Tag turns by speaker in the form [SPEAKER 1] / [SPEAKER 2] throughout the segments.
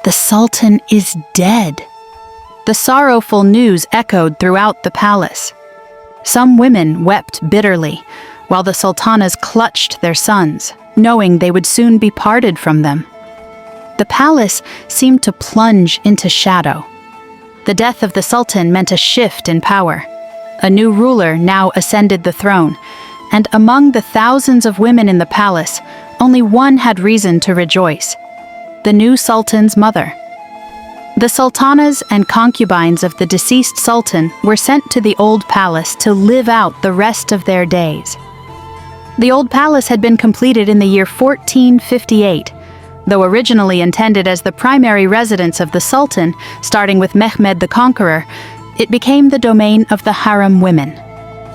[SPEAKER 1] The Sultan is dead. The sorrowful news echoed throughout the palace. Some women wept bitterly, while the sultanas clutched their sons, knowing they would soon be parted from them. The palace seemed to plunge into shadow. The death of the sultan meant a shift in power. A new ruler now ascended the throne, and among the thousands of women in the palace, only one had reason to rejoice: the new sultan's mother. The sultanas and concubines of the deceased sultan were sent to the old palace to live out the rest of their days. The old palace had been completed in the year 1458, though originally intended as the primary residence of the sultan, starting with Mehmed the Conqueror. It became the domain of the harem women.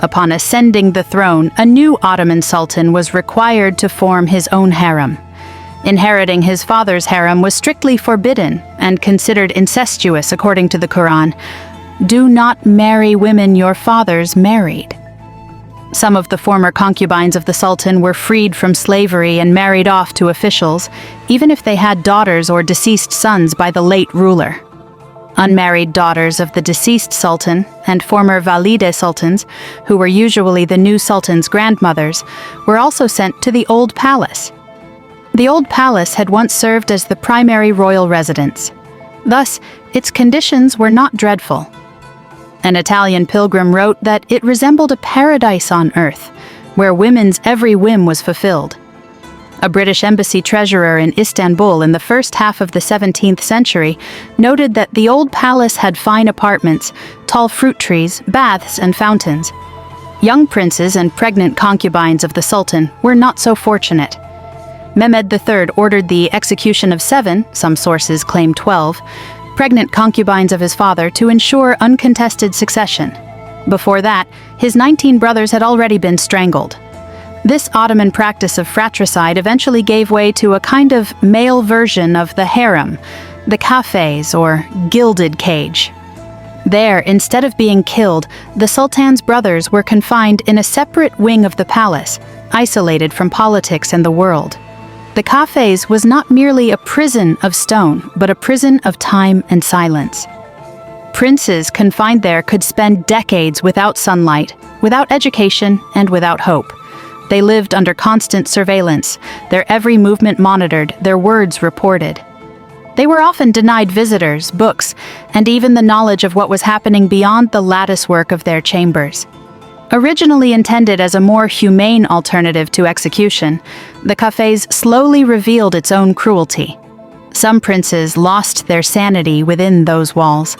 [SPEAKER 1] Upon ascending the throne, a new Ottoman sultan was required to form his own harem. Inheriting his father's harem was strictly forbidden and considered incestuous according to the Quran. Do not marry women your fathers married. Some of the former concubines of the sultan were freed from slavery and married off to officials, even if they had daughters or deceased sons by the late ruler. Unmarried daughters of the deceased sultan and former valide sultans, who were usually the new sultan's grandmothers, were also sent to the old palace. The old palace had once served as the primary royal residence. Thus, its conditions were not dreadful. An Italian pilgrim wrote that it resembled a paradise on earth, where women's every whim was fulfilled. A British embassy treasurer in Istanbul in the first half of the 17th century noted that the old palace had fine apartments, tall fruit trees, baths, and fountains. Young princes and pregnant concubines of the sultan were not so fortunate. Mehmed III ordered the execution of 7, some sources claim 12, pregnant concubines of his father to ensure uncontested succession. Before that, his 19 brothers had already been strangled. This Ottoman practice of fratricide eventually gave way to a kind of male version of the harem, the kafes, or gilded cage. There, instead of being killed, the sultan's brothers were confined in a separate wing of the palace, isolated from politics and the world. The cafes was not merely a prison of stone, but a prison of time and silence. Princes confined there could spend decades without sunlight, without education, and without hope. They lived under constant surveillance, their every movement monitored, their words reported. They were often denied visitors, books, and even the knowledge of what was happening beyond the latticework of their chambers. Originally intended as a more humane alternative to execution, the cafes slowly revealed its own cruelty. Some princes lost their sanity within those walls.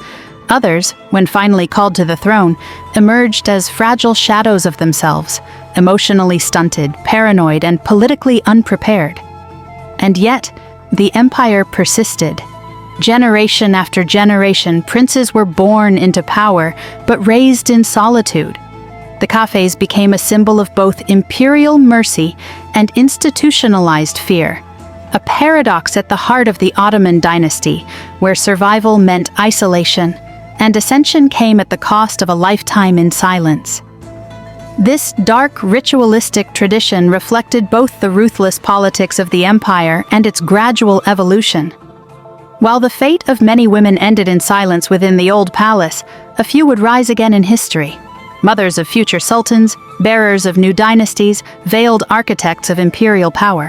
[SPEAKER 1] Others, when finally called to the throne, emerged as fragile shadows of themselves, emotionally stunted, paranoid, and politically unprepared. And yet, the empire persisted. Generation after generation, princes were born into power, but raised in solitude. The cafes became a symbol of both imperial mercy and institutionalized fear, a paradox at the heart of the Ottoman dynasty, where survival meant isolation, and ascension came at the cost of a lifetime in silence. This dark, ritualistic tradition reflected both the ruthless politics of the empire and its gradual evolution. While the fate of many women ended in silence within the old palace, a few would rise again in history. Mothers of future sultans, bearers of new dynasties, veiled architects of imperial power.